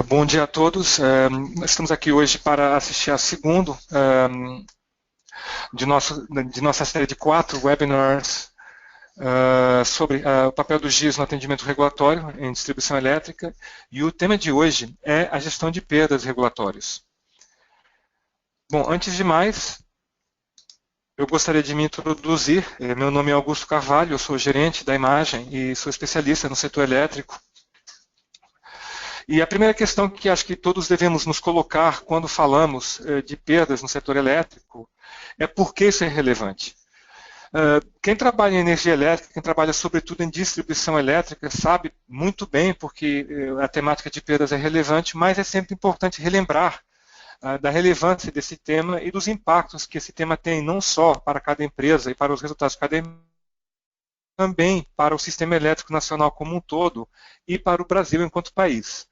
Bom dia a todos. Nós estamos aqui hoje para assistir a segundo de nossa série de 4 webinars sobre o papel do GIS no atendimento regulatório em distribuição elétrica. E o tema de hoje é a gestão de perdas regulatórias. Bom, antes de mais, eu gostaria de me introduzir. Meu nome é Augusto Carvalho, eu sou gerente da imagem e sou especialista no setor elétrico. E a primeira questão que acho que todos devemos nos colocar quando falamos de perdas no setor elétrico é por que isso é relevante. Quem trabalha em energia elétrica, quem trabalha sobretudo em distribuição elétrica, sabe muito bem porque a temática de perdas é relevante, mas é sempre importante relembrar da relevância desse tema e dos impactos que esse tema tem não só para cada empresa e para os resultados de cada empresa, também para o sistema elétrico nacional como um todo e para o Brasil enquanto país.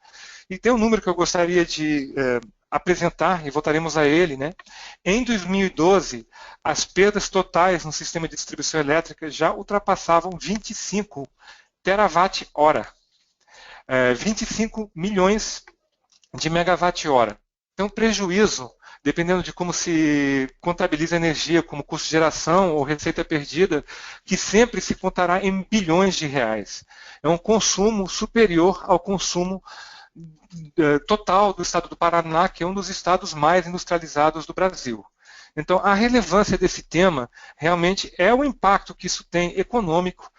E tem um número que eu gostaria de apresentar, e voltaremos a ele, né? Em 2012, as perdas totais no sistema de distribuição elétrica já ultrapassavam 25 terawatt-hora, 25 milhões de megawatt-hora. Então, o prejuízo, dependendo de como se contabiliza a energia, como custo de geração ou receita perdida, que sempre se contará em bilhões de reais. É um consumo superior ao consumo total do estado do Paraná, que é um dos estados mais industrializados do Brasil. Então, a relevância desse tema realmente é o impacto que isso tem econômico,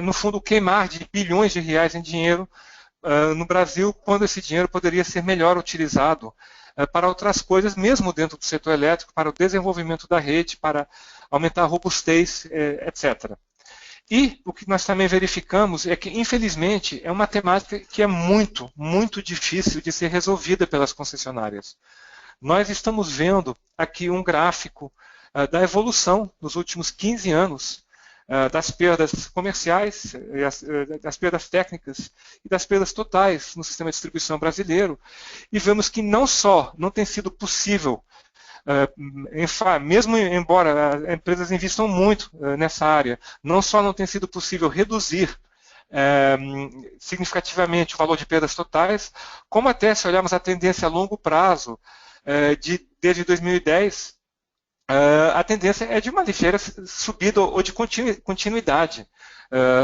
no fundo, queimar de bilhões de reais em dinheiro no Brasil, quando esse dinheiro poderia ser melhor utilizado para outras coisas, mesmo dentro do setor elétrico, para o desenvolvimento da rede, para aumentar a robustez, etc. E o que nós também verificamos é que, infelizmente, é uma temática que é muito, muito difícil de ser resolvida pelas concessionárias. Nós estamos vendo aqui um gráfico da evolução nos últimos 15 anos das perdas comerciais, das perdas técnicas e das perdas totais no sistema de distribuição brasileiro, e vemos que não só não tem sido possível, mesmo embora as empresas investam muito nessa área, não só não tem sido possível reduzir significativamente o valor de perdas totais, como até se olharmos a tendência a longo prazo, desde 2010, a tendência é de uma ligeira subida ou de continuidade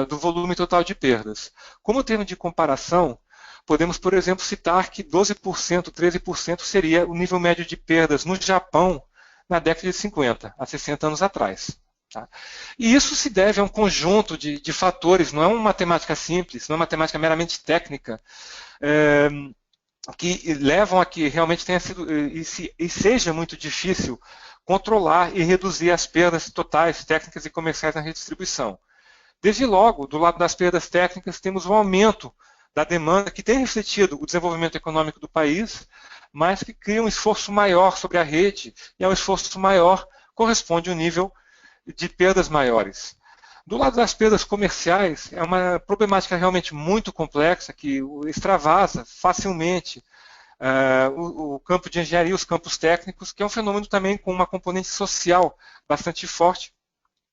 do volume total de perdas. Como termo de comparação, podemos, por exemplo, citar que 12%, 13% seria o nível médio de perdas no Japão na década de 50, há 60 anos atrás. Tá? E isso se deve a um conjunto de fatores, não é uma matemática simples, não é uma matemática meramente técnica, que levam a que realmente tenha sido e seja muito difícil controlar e reduzir as perdas totais, técnicas e comerciais na redistribuição. Desde logo, do lado das perdas técnicas, temos um aumento da demanda que tem refletido o desenvolvimento econômico do país, mas que cria um esforço maior sobre a rede, e ao esforço maior corresponde um nível de perdas maiores. Do lado das perdas comerciais, é uma problemática realmente muito complexa, que extravasa facilmente o campo de engenharia, os campos técnicos, que é um fenômeno também com uma componente social bastante forte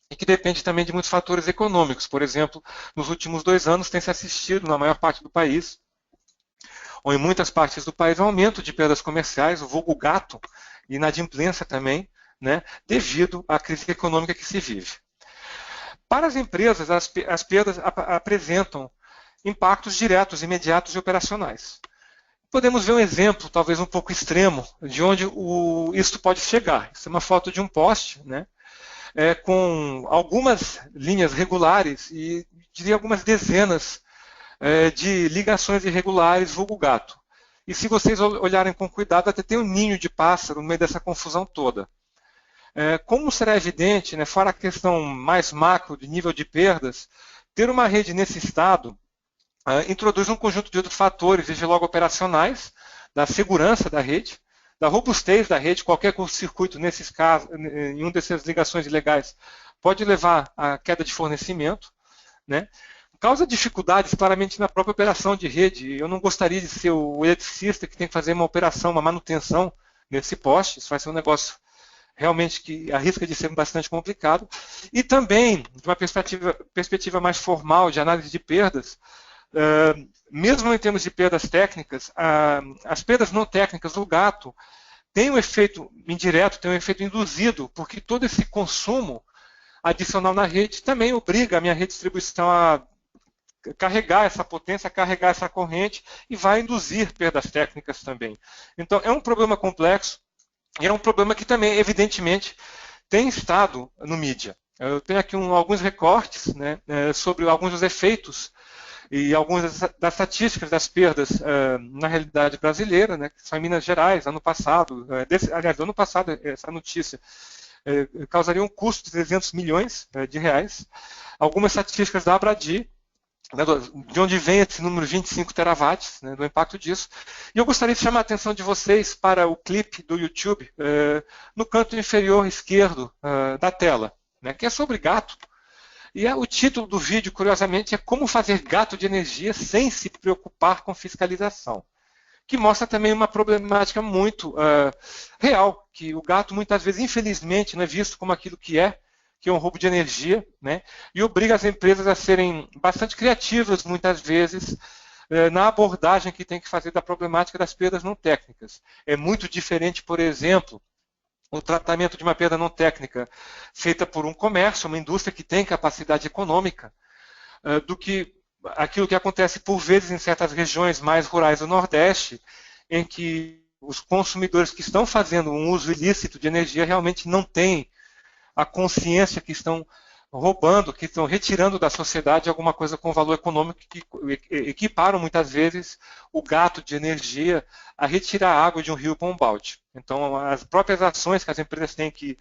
e que depende também de muitos fatores econômicos. Por exemplo, nos últimos 2 anos tem se assistido, na maior parte do país, ou em muitas partes do país, um aumento de perdas comerciais, o vulgo gato, e inadimplência também, né, devido à crise econômica que se vive. Para as empresas, as perdas apresentam impactos diretos, imediatos e operacionais. Podemos ver um exemplo, talvez um pouco extremo, de onde isso pode chegar. Isso é uma foto de um poste, né, com algumas linhas regulares e, diria, algumas dezenas de ligações irregulares, vulgo gato. E se vocês olharem com cuidado, até tem um ninho de pássaro no meio dessa confusão toda. Como será evidente, né, fora a questão mais macro de nível de perdas, ter uma rede nesse estado introduz um conjunto de outros fatores, desde logo operacionais, da segurança da rede, da robustez da rede. Qualquer curto-circuito, nesses casos, em uma dessas ligações ilegais, pode levar à queda de fornecimento, né? Causa dificuldades claramente na própria operação de rede. Eu não gostaria de ser o eletricista que tem que fazer uma operação, uma manutenção nesse poste. Isso vai ser um negócio realmente que arrisca de ser bastante complicado. E também, de uma perspectiva mais formal de análise de perdas, mesmo em termos de perdas técnicas, as perdas não técnicas do gato tem um efeito indireto, tem um efeito induzido, porque todo esse consumo adicional na rede também obriga a minha redistribuição a carregar essa potência, a carregar essa corrente e vai induzir perdas técnicas também. Então, é um problema complexo e é um problema que também, evidentemente, tem estado no mídia. Eu tenho aqui alguns recortes, né, sobre alguns dos efeitos e algumas das estatísticas das perdas na realidade brasileira, né, que são em Minas Gerais, ano passado. Aliás, ano passado, essa notícia causaria um custo de 300 milhões de reais. Algumas estatísticas da Abradi, né, de onde vem esse número 25 terawatts, né, do impacto disso. E eu gostaria de chamar a atenção de vocês para o clipe do YouTube, no canto inferior esquerdo da tela, né, que é sobre gato. E o título do vídeo, curiosamente, é Como fazer gato de energia sem se preocupar com fiscalização, que mostra também uma problemática muito real, que o gato muitas vezes, infelizmente, não é visto como aquilo que é um roubo de energia, né? E obriga as empresas a serem bastante criativas, muitas vezes, na abordagem que tem que fazer da problemática das perdas não técnicas. É muito diferente, por exemplo, o tratamento de uma perda não técnica feita por um comércio, uma indústria que tem capacidade econômica, do que aquilo que acontece por vezes em certas regiões mais rurais do Nordeste, em que os consumidores que estão fazendo um uso ilícito de energia realmente não têm a consciência que estão roubando, que estão retirando da sociedade alguma coisa com valor econômico, que equiparam muitas vezes o gato de energia a retirar água de um rio para um balde. Então, as próprias ações que as empresas têm que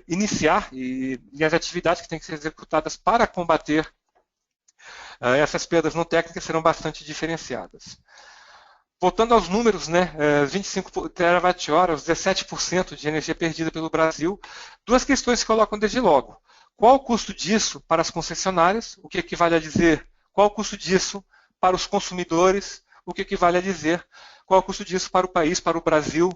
iniciar e as atividades que têm que ser executadas para combater essas perdas não técnicas serão bastante diferenciadas. Voltando aos números, né, 25 terawatt-hora, os 17% de energia perdida pelo Brasil, duas questões se colocam desde logo. Qual o custo disso para as concessionárias? O que equivale a dizer qual o custo disso para os consumidores? O que equivale a dizer qual o custo disso para o país, para o Brasil?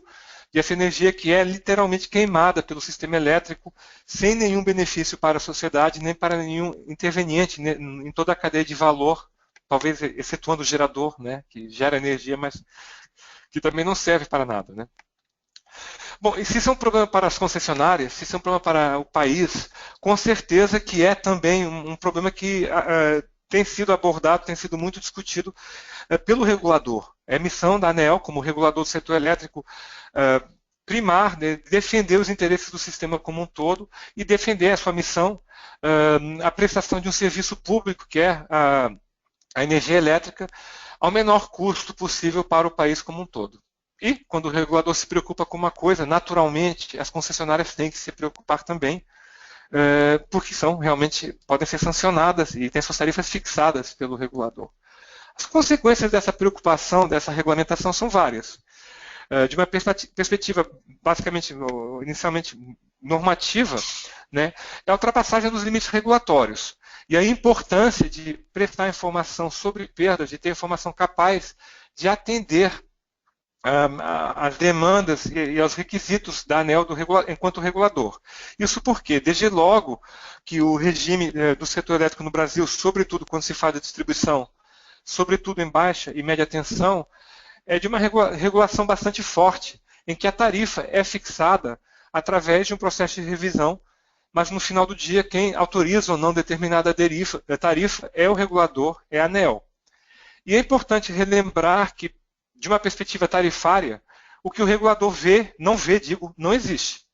E essa energia que é literalmente queimada pelo sistema elétrico, sem nenhum benefício para a sociedade, nem para nenhum interveniente, né, em toda a cadeia de valor, talvez excetuando o gerador, né, que gera energia, mas que também não serve para nada, né? Bom, e se isso é um problema para as concessionárias, se isso é um problema para o país, com certeza que é também um problema que tem sido abordado, tem sido muito discutido pelo regulador. É missão da ANEEL, como regulador do setor elétrico, primar, né, defender os interesses do sistema como um todo e defender a sua missão, a prestação de um serviço público, que é a energia elétrica, ao menor custo possível para o país como um todo. E, quando o regulador se preocupa com uma coisa, naturalmente, as concessionárias têm que se preocupar também, porque realmente podem ser sancionadas e têm suas tarifas fixadas pelo regulador. As consequências dessa preocupação, dessa regulamentação, são várias. De uma perspectiva, basicamente, inicialmente normativa, né, é a ultrapassagem dos limites regulatórios. E a importância de prestar informação sobre perdas, de ter informação capaz de atender as demandas e aos requisitos da ANEEL enquanto regulador. Isso porque, desde logo que o regime do setor elétrico no Brasil, sobretudo quando se fala de distribuição, sobretudo em baixa e média tensão, é de uma regulação bastante forte, em que a tarifa é fixada através de um processo de revisão, mas no final do dia quem autoriza ou não determinada tarifa é o regulador, é a ANEEL. E é importante relembrar que, de uma perspectiva tarifária, o que o regulador não existe.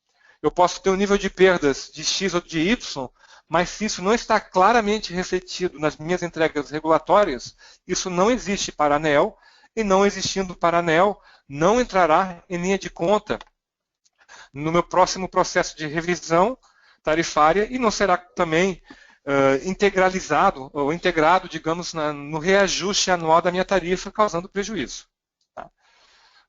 Eu posso ter um nível de perdas de X ou de Y, mas se isso não está claramente refletido nas minhas entregas regulatórias, isso não existe para a ANEEL, e não existindo para a ANEEL, não entrará em linha de conta no meu próximo processo de revisão tarifária e não será também integralizado ou integrado, digamos, no reajuste anual da minha tarifa, causando prejuízo. Tá?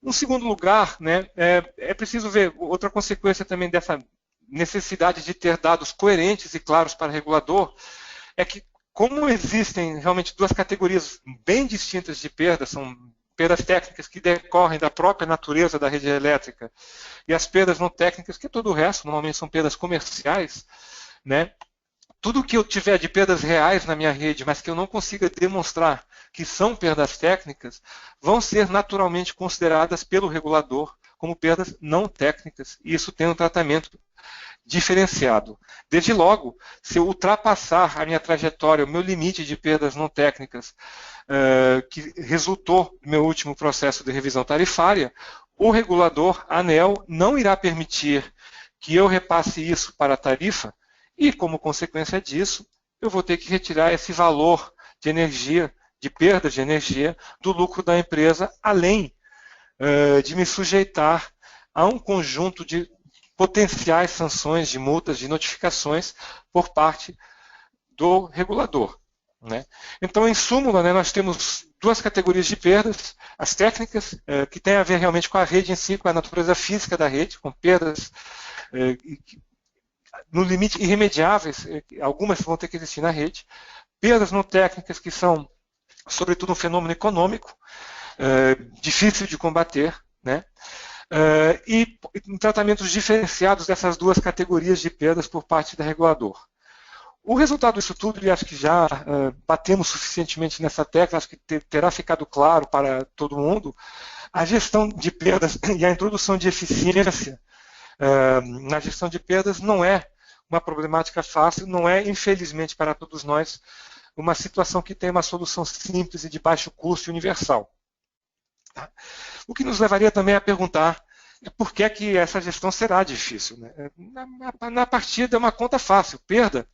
No segundo lugar, né, é preciso ver outra consequência também dessa necessidade de ter dados coerentes e claros para o regulador, é que como existem realmente duas categorias bem distintas de perdas, são perdas técnicas que decorrem da própria natureza da rede elétrica e as perdas não técnicas, que é todo o resto, normalmente são perdas comerciais, né? tudo que eu tiver de perdas reais na minha rede, mas que eu não consiga demonstrar que são perdas técnicas, vão ser naturalmente consideradas pelo regulador como perdas não técnicas, e isso tem um tratamento diferenciado. Desde logo, se eu ultrapassar a minha trajetória, o meu limite de perdas não técnicas, que resultou do meu último processo de revisão tarifária, o regulador, a ANEEL, não irá permitir que eu repasse isso para a tarifa e, como consequência disso, eu vou ter que retirar esse valor de energia, de perda de energia, do lucro da empresa, além de me sujeitar a um conjunto de potenciais sanções, de multas, de notificações por parte do regulador. Né? Então, em súmula, né, nós temos duas categorias de perdas, as técnicas, que têm a ver realmente com a rede em si, com a natureza física da rede, com perdas no limite irremediáveis, algumas vão ter que existir na rede, perdas não técnicas que são, sobretudo, um fenômeno econômico, difícil de combater, né? E em tratamentos diferenciados dessas duas categorias de perdas por parte do regulador. O resultado disso tudo, e acho que já batemos suficientemente nessa tecla, acho que terá ficado claro para todo mundo, a gestão de perdas e a introdução de eficiência na gestão de perdas não é uma problemática fácil, não é, infelizmente, para todos nós, uma situação que tem uma solução simples e de baixo custo e universal. Tá? O que nos levaria também a perguntar por que é que essa gestão será difícil. Né? Na partida é uma conta fácil, perda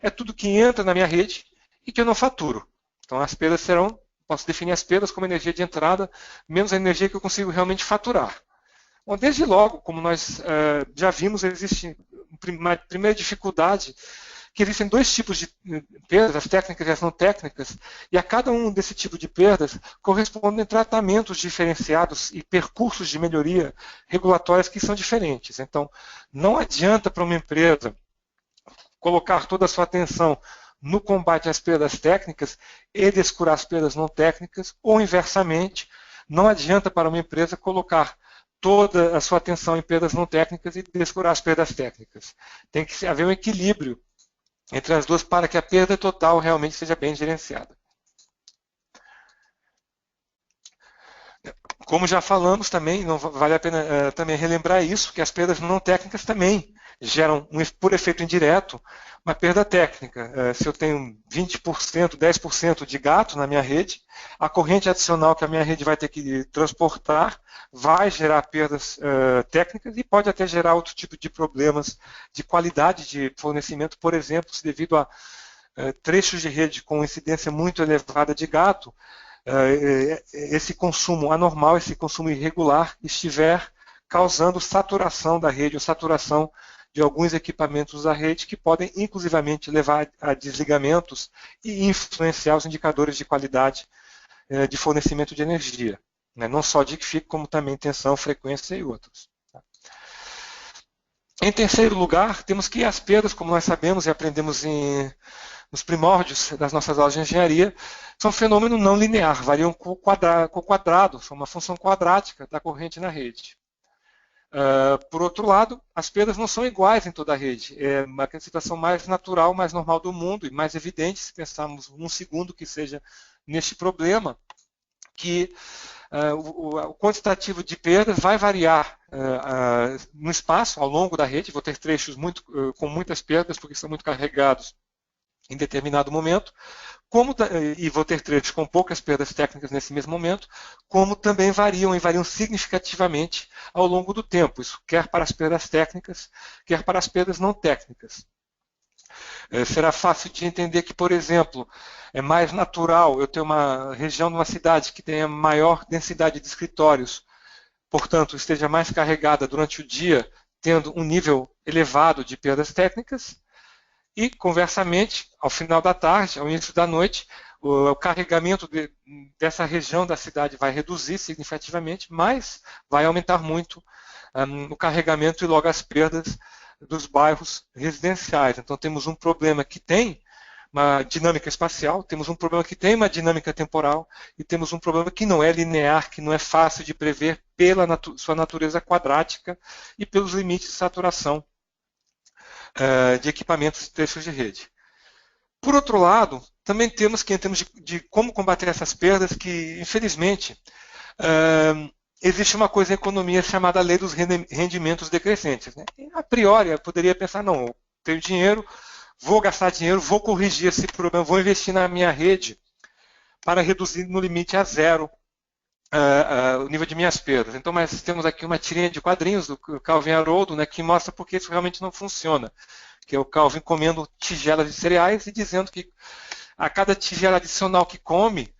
é tudo que entra na minha rede e que eu não faturo. Então as perdas serão, posso definir as perdas como energia de entrada, menos a energia que eu consigo realmente faturar. Bom, desde logo, como nós já vimos, existe uma primeira dificuldade, que existem dois tipos de perdas, as técnicas e as não técnicas, e a cada um desse tipo de perdas correspondem tratamentos diferenciados e percursos de melhoria regulatórias que são diferentes. Então, não adianta para uma empresa colocar toda a sua atenção no combate às perdas técnicas e descurar as perdas não técnicas, ou inversamente, não adianta para uma empresa colocar toda a sua atenção em perdas não técnicas e descurar as perdas técnicas. Tem que haver um equilíbrio entre as duas para que a perda total realmente seja bem gerenciada. Como já falamos também, não vale a pena também relembrar isso, que as perdas não técnicas também geram, por efeito indireto, uma perda técnica. Se eu tenho 20%, 10% de gato na minha rede, a corrente adicional que a minha rede vai ter que transportar vai gerar perdas técnicas e pode até gerar outro tipo de problemas de qualidade de fornecimento, por exemplo, se devido a trechos de rede com incidência muito elevada de gato, esse consumo anormal, esse consumo irregular estiver causando saturação da rede ou saturação de alguns equipamentos da rede que podem inclusivamente levar a desligamentos e influenciar os indicadores de qualidade de fornecimento de energia. Né? Não só de FIC, como também tensão, frequência e outros. Tá? Em terceiro lugar, temos que as perdas, como nós sabemos e aprendemos nos primórdios das nossas aulas de engenharia, são um fenômeno não linear, variam com o quadrado, são uma função quadrática da corrente na rede. Por outro lado, as perdas não são iguais em toda a rede. É uma situação mais natural, mais normal do mundo e mais evidente, se pensarmos um segundo que seja neste problema, que o quantitativo de perdas vai variar no espaço, ao longo da rede. Vou ter trechos com muitas perdas, porque são muito carregados em determinado momento, e vou ter trechos com poucas perdas técnicas nesse mesmo momento, como também variam e variam significativamente ao longo do tempo, isso quer para as perdas técnicas, quer para as perdas não técnicas. Será fácil de entender que, por exemplo, é mais natural eu ter uma região de uma cidade que tenha maior densidade de escritórios, portanto, esteja mais carregada durante o dia, tendo um nível elevado de perdas técnicas, e, conversamente, ao final da tarde, ao início da noite, o carregamento dessa região da cidade vai reduzir significativamente, mas vai aumentar muito o carregamento e logo as perdas dos bairros residenciais. Então temos um problema que tem uma dinâmica espacial, temos um problema que tem uma dinâmica temporal e temos um problema que não é linear, que não é fácil de prever pela sua natureza quadrática e pelos limites de saturação de equipamentos e trechos de rede. Por outro lado, também temos que, em termos de como combater essas perdas, que, infelizmente, existe uma coisa em economia chamada lei dos rendimentos decrescentes. Né? A priori, eu poderia pensar, não, eu tenho dinheiro, vou gastar dinheiro, vou corrigir esse problema, vou investir na minha rede para reduzir no limite a zero o nível de minhas perdas. Então, mas temos aqui uma tirinha de quadrinhos do Calvin Haroldo, né, que mostra por que isso realmente não funciona. Que é o Calvin comendo tigelas de cereais e dizendo que a cada tigela adicional que come,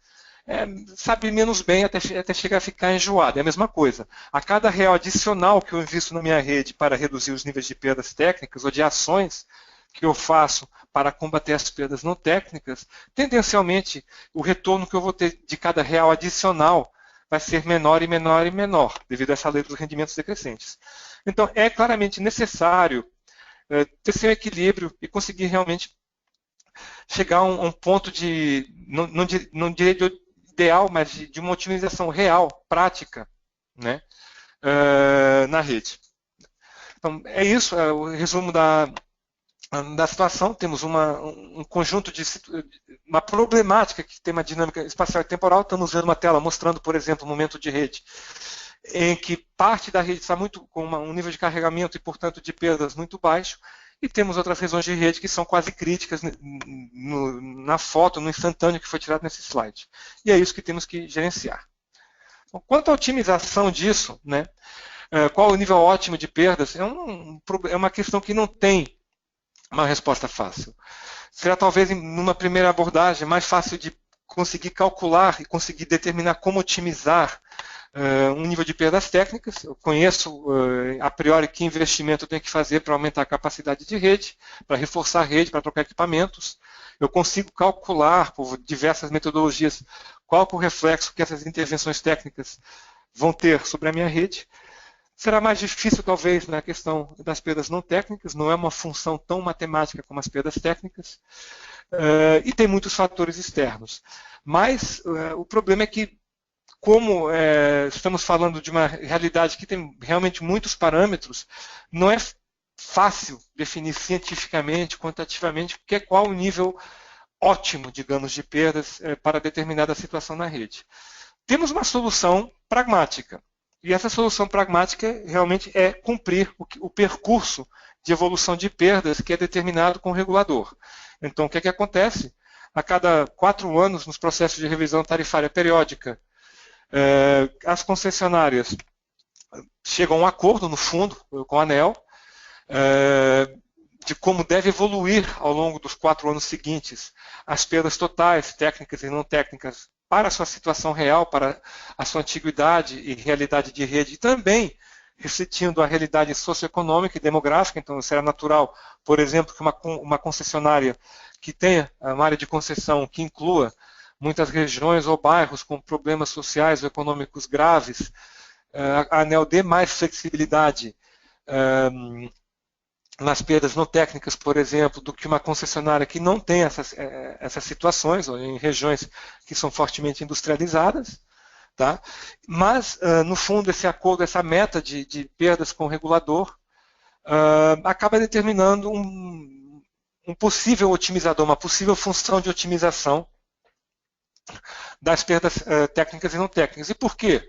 sabe menos bem até chegar a ficar enjoado. É a mesma coisa. A cada real adicional que eu invisto na minha rede para reduzir os níveis de perdas técnicas ou de ações que eu faço para combater as perdas não técnicas, tendencialmente o retorno que eu vou ter de cada real adicional vai ser menor e menor e menor, devido a essa lei dos rendimentos decrescentes. Então, é claramente necessário ter seu equilíbrio e conseguir realmente chegar a um ponto de, não direi de ideal, mas de uma otimização real, prática, né, na rede. Então, é isso, é o resumo da situação. Temos um conjunto de uma problemática que tem uma dinâmica espacial e temporal. Estamos vendo uma tela mostrando, por exemplo, um momento de rede em que parte da rede está muito com um nível de carregamento e, portanto, de perdas muito baixo, e temos outras regiões de rede que são quase críticas na foto, no instantâneo que foi tirado nesse slide. E é isso que temos que gerenciar. Então, quanto à otimização disso, né, qual o nível ótimo de perdas, é uma questão que não tem uma resposta fácil. Será talvez, numa primeira abordagem, mais fácil de conseguir calcular e conseguir determinar como otimizar um nível de perdas técnicas. Eu conheço a priori que investimento eu tenho que fazer para aumentar a capacidade de rede, para reforçar a rede, para trocar equipamentos. Eu consigo calcular por diversas metodologias qual é o reflexo que essas intervenções técnicas vão ter sobre a minha rede. Será mais difícil, talvez, na questão das perdas não técnicas, não é uma função tão matemática como as perdas técnicas, e tem muitos fatores externos. Mas o problema é que, como estamos falando de uma realidade que tem realmente muitos parâmetros, não é fácil definir cientificamente, quantitativamente, qual o nível ótimo, digamos, de perdas para determinada situação na rede. Temos uma solução pragmática, e essa solução pragmática realmente é cumprir o percurso de evolução de perdas que é determinado com o regulador. Então, o que é que acontece? A cada 4 anos, nos processos de revisão tarifária periódica, as concessionárias chegam a um acordo, no fundo, com a ANEEL, de como deve evoluir ao longo dos 4 anos seguintes as perdas totais, técnicas e não técnicas, para a sua situação real, para a sua antiguidade e realidade de rede, e também refletindo a realidade socioeconômica e demográfica. Então, será natural, por exemplo, que uma concessionária que tenha uma área de concessão que inclua muitas regiões ou bairros com problemas sociais ou econômicos graves, a ANEEL dê mais flexibilidade nas perdas não técnicas, por exemplo, do que uma concessionária que não tem essas situações, ou em regiões que são fortemente industrializadas. Tá? Mas, no fundo, esse acordo, essa meta de perdas com o regulador, acaba determinando um possível otimizador, uma possível função de otimização das perdas técnicas e não técnicas. E por quê?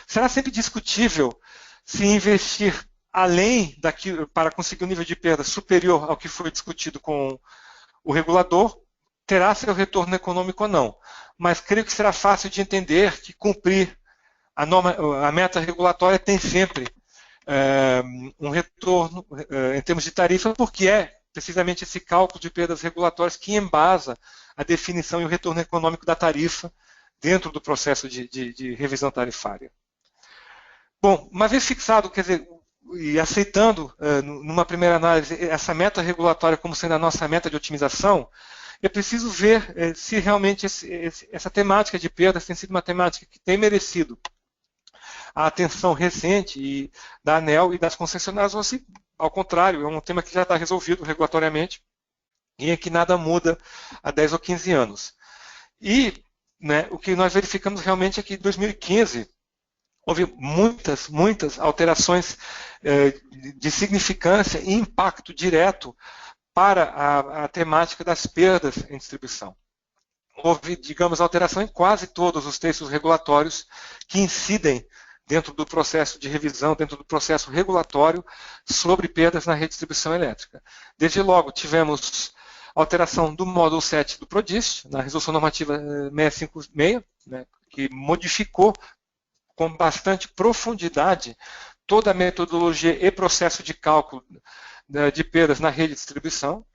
Será sempre discutível se investir além daquilo para conseguir um nível de perda superior ao que foi discutido com o regulador, terá seu retorno econômico ou não. Mas creio que será fácil de entender que cumprir a meta regulatória tem sempre um retorno em termos de tarifa, porque é precisamente esse cálculo de perdas regulatórias que embasa a definição e o retorno econômico da tarifa dentro do processo de revisão tarifária. Bom, uma vez fixado, quer dizer, e aceitando, numa primeira análise, essa meta regulatória como sendo a nossa meta de otimização, é preciso ver se realmente essa temática de perdas tem sido uma temática que tem merecido a atenção recente da ANEEL e das concessionárias, ou se, ao contrário, é um tema que já está resolvido regulatoriamente e em que nada muda há 10 ou 15 anos. E o que nós verificamos realmente é que em 2015 houve muitas alterações de significância e impacto direto para a temática das perdas em distribuição. Houve, digamos, alteração em quase todos os textos regulatórios que incidem dentro do processo de revisão, dentro do processo regulatório sobre perdas na rede de distribuição elétrica. Desde logo, tivemos alteração do módulo 7 do PRODIST, na Resolução Normativa 656, né, que modificou com bastante profundidade toda a metodologia e processo de cálculo de perdas na rede de distribuição.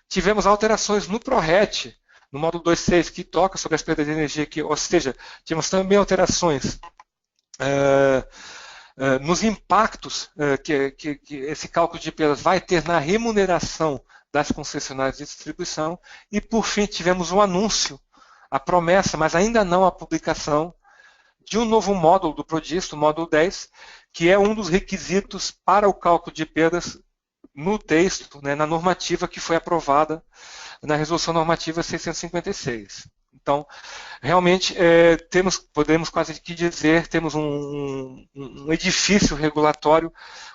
Tivemos alterações no PRORET, no módulo 2.6, que toca sobre as perdas de energia, ou seja, tivemos também alterações nos impactos que esse cálculo de perdas vai ter na remuneração das concessionárias de distribuição. E, por fim, tivemos um anúncio, a promessa, mas ainda não a publicação, de um novo módulo do PRODIST, o módulo 10, que é um dos requisitos para o cálculo de perdas no texto, né, na normativa que foi aprovada na Resolução Normativa 656. Então, realmente, podemos quase que dizer, temos um edifício regulatório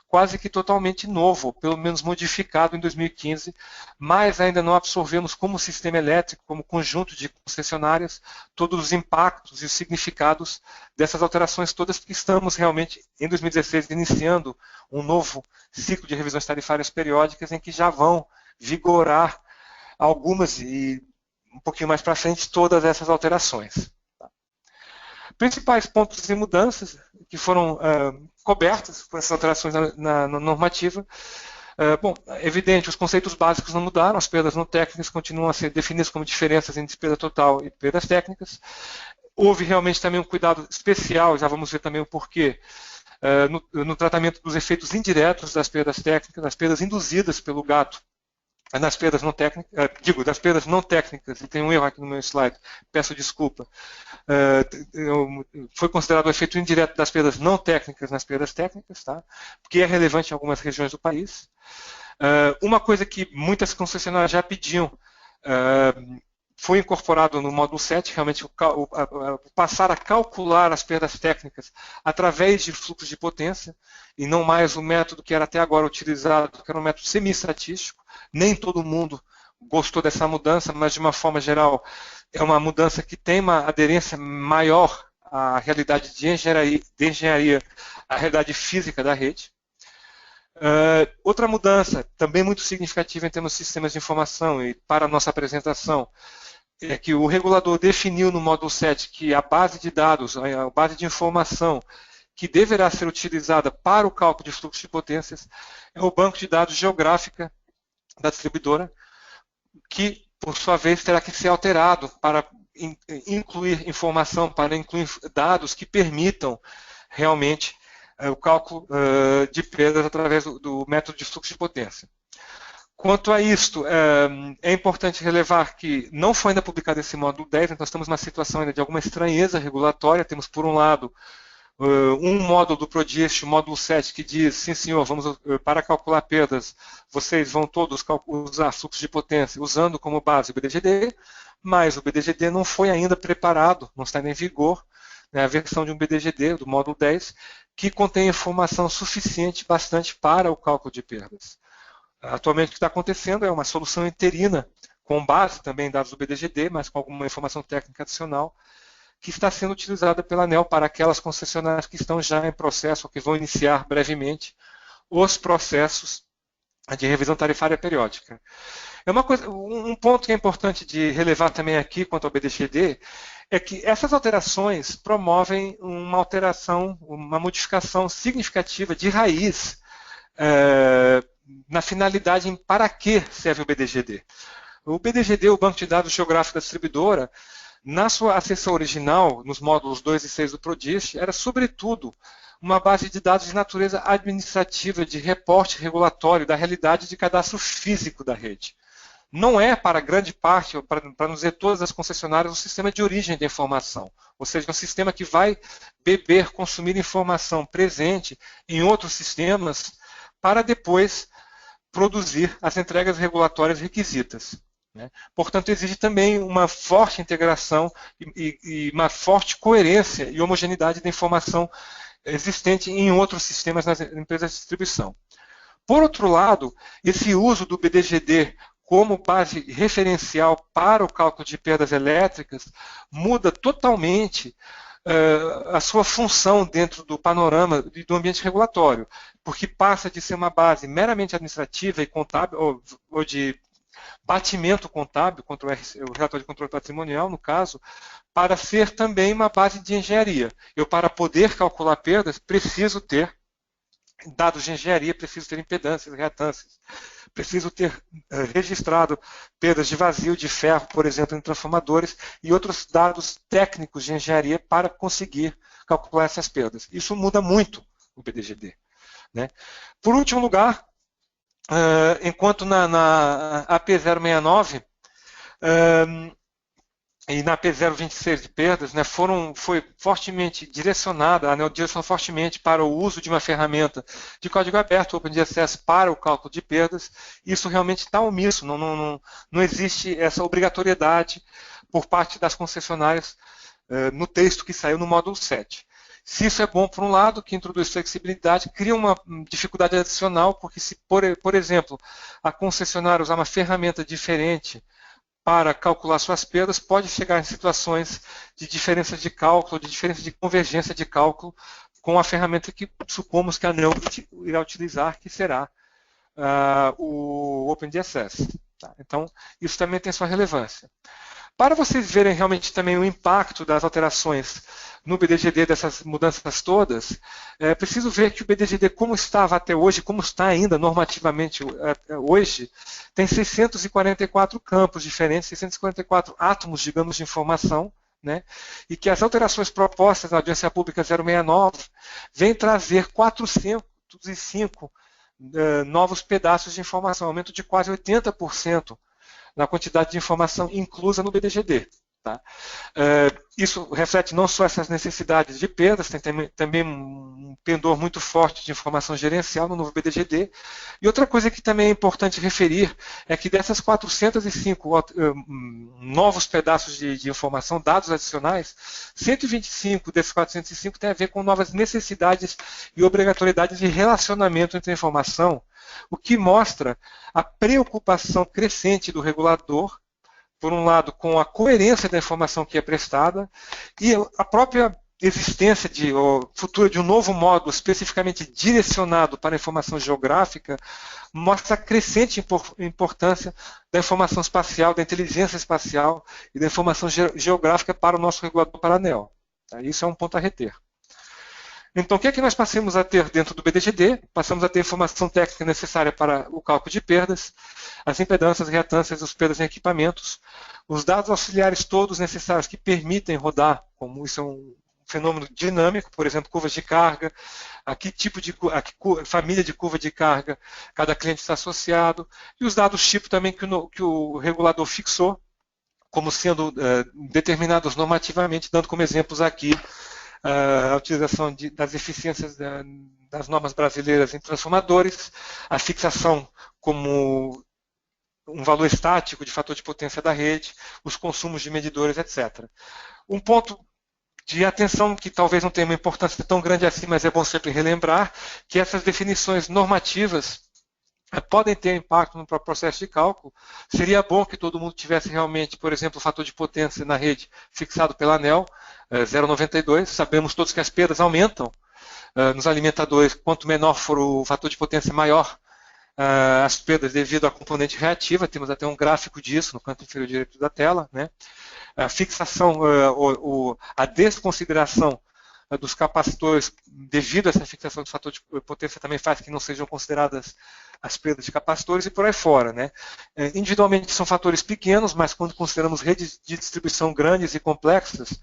quase que totalmente novo, pelo menos modificado em 2015, mas ainda não absorvemos como sistema elétrico, como conjunto de concessionárias, todos os impactos e os significados dessas alterações todas, porque estamos realmente, em 2016, iniciando um novo ciclo de revisões tarifárias periódicas em que já vão vigorar algumas e um pouquinho mais para frente todas essas alterações. Principais pontos e mudanças que foram cobertas por essas alterações na normativa. Bom, é evidente, os conceitos básicos não mudaram, as perdas não técnicas continuam a ser definidas como diferenças entre perda total e perdas técnicas. Houve realmente também um cuidado especial, já vamos ver também o porquê, no tratamento dos efeitos indiretos das perdas técnicas, das perdas induzidas pelo gato, nas perdas não técnicas, das perdas não técnicas, e tem um erro aqui no meu slide, peço desculpa, foi considerado o efeito indireto das perdas não técnicas nas perdas técnicas, tá? Porque é relevante em algumas regiões do país. Uma coisa que muitas concessionárias já pediam, foi incorporado no módulo 7, realmente passar a calcular as perdas técnicas através de fluxos de potência, e não mais o método que era até agora utilizado, que era um método semi-estatístico. Nem todo mundo gostou dessa mudança, mas de uma forma geral é uma mudança que tem uma aderência maior à realidade de engenharia, à realidade física da rede. Outra mudança, também muito significativa em termos de sistemas de informação, e para a nossa apresentação, é que o regulador definiu no módulo 7 que a base de dados, a base de informação que deverá ser utilizada para o cálculo de fluxo de potências é o banco de dados geográfica da distribuidora, que, por sua vez, terá que ser alterado para incluir informação, para incluir dados que permitam realmente o cálculo de perdas através do método de fluxo de potência. Quanto a isto, é importante relevar que não foi ainda publicado esse módulo 10, então estamos numa situação ainda de alguma estranheza regulatória. Temos, por um lado, um módulo do PRODIST, o módulo 7, que diz, sim senhor, para calcular perdas, vocês vão todos usar fluxo de potência usando como base o BDGD, mas o BDGD não foi ainda preparado, não está ainda em vigor, né, a versão de um BDGD, do módulo 10, que contém informação suficiente bastante para o cálculo de perdas. Atualmente o que está acontecendo é uma solução interina, com base também em dados do BDGD, mas com alguma informação técnica adicional, que está sendo utilizada pela ANEEL para aquelas concessionárias que estão já em processo, ou que vão iniciar brevemente, os processos de revisão tarifária periódica. Um ponto que é importante de relevar também aqui quanto ao BDGD, é que essas alterações promovem uma alteração, uma modificação significativa de raiz na finalidade em para que serve o BDGD. O BDGD, o Banco de Dados Geográfico da Distribuidora, na sua acessão original, nos módulos 2 e 6 do PRODIST, era sobretudo uma base de dados de natureza administrativa, de reporte regulatório da realidade de cadastro físico da rede. Não é, para grande parte, ou para não dizer todas as concessionárias, um sistema de origem da informação. Ou seja, um sistema que vai consumir informação presente em outros sistemas para depois produzir as entregas regulatórias requisitas. Portanto, exige também uma forte integração e uma forte coerência e homogeneidade da informação existente em outros sistemas nas empresas de distribuição. Por outro lado, esse uso do BDGD como base referencial para o cálculo de perdas elétricas, muda totalmente a sua função dentro do panorama do ambiente regulatório, porque passa de ser uma base meramente administrativa e contábil, ou de batimento contábil, contra o relatório de controle patrimonial, no caso, para ser também uma base de engenharia. Eu, para poder calcular perdas, preciso ter dados de engenharia, preciso ter impedâncias, reatâncias, preciso ter registrado perdas de vazio, de ferro, por exemplo, em transformadores, e outros dados técnicos de engenharia para conseguir calcular essas perdas. Isso muda muito o BDGD. Né? Por último lugar, enquanto na AP069 e na P026 de perdas, né, foi fortemente direcionada, a ANEEL direcionou fortemente para o uso de uma ferramenta de código aberto, OpenDSS, para o cálculo de perdas. Isso realmente está omisso, não existe essa obrigatoriedade por parte das concessionárias no texto que saiu no módulo 7. Se isso é bom, por um lado, que introduz flexibilidade, cria uma dificuldade adicional, porque se, por exemplo, a concessionária usar uma ferramenta diferente para calcular suas perdas, pode chegar em situações de diferença de cálculo, de diferença de convergência de cálculo com a ferramenta que supomos que a ANEEL irá utilizar, que será o OpenDSS. Tá? Então, isso também tem sua relevância. Para vocês verem realmente também o impacto das alterações no BDGD, dessas mudanças todas, é preciso ver que o BDGD, como estava até hoje, como está ainda normativamente hoje, tem 644 campos diferentes, 644 átomos, digamos, de informação, né? E que as alterações propostas na Audiência Pública 069 vêm trazer 405 novos pedaços de informação, aumento de quase 80% na quantidade de informação inclusa no BDGD. Tá? Isso reflete não só essas necessidades de perdas, tem também um pendor muito forte de informação gerencial no novo BDGD. E outra coisa que também é importante referir é que dessas 405 novos pedaços de informação, dados adicionais, 125 desses 405 tem a ver com novas necessidades e obrigatoriedades de relacionamento entre a informação, o que mostra a preocupação crescente do regulador, por um lado, com a coerência da informação que é prestada e a própria existência futura de um novo módulo especificamente direcionado para a informação geográfica mostra a crescente importância da informação espacial, da inteligência espacial e da informação geográfica para o nosso regulador, para a ANEEL. Isso é um ponto a reter. Então, o que é que nós passamos a ter dentro do BDGD? Passamos a ter informação técnica necessária para o cálculo de perdas, as impedâncias, reatâncias, as perdas em equipamentos, os dados auxiliares todos necessários que permitem rodar, como isso é um fenômeno dinâmico, por exemplo, curvas de carga, a que tipo de família de curva de carga cada cliente está associado, e os dados tipo também que o regulador fixou, como sendo determinados normativamente, dando como exemplos aqui a utilização das eficiências das normas brasileiras em transformadores, a fixação como um valor estático de fator de potência da rede, os consumos de medidores, etc. Um ponto de atenção que talvez não tenha uma importância tão grande assim, mas é bom sempre relembrar, que essas definições normativas podem ter impacto no próprio processo de cálculo. Seria bom que todo mundo tivesse realmente, por exemplo, o fator de potência na rede fixado pela ANEEL, 0,92. Sabemos todos que as perdas aumentam nos alimentadores. Quanto menor for o fator de potência, maior as perdas devido à componente reativa. Temos até um gráfico disso no canto inferior direito da tela. Né? A fixação, a desconsideração dos capacitores devido a essa fixação do fator de potência também faz que não sejam consideradas as perdas de capacitores e por aí fora. Né? Individualmente são fatores pequenos, mas quando consideramos redes de distribuição grandes e complexas,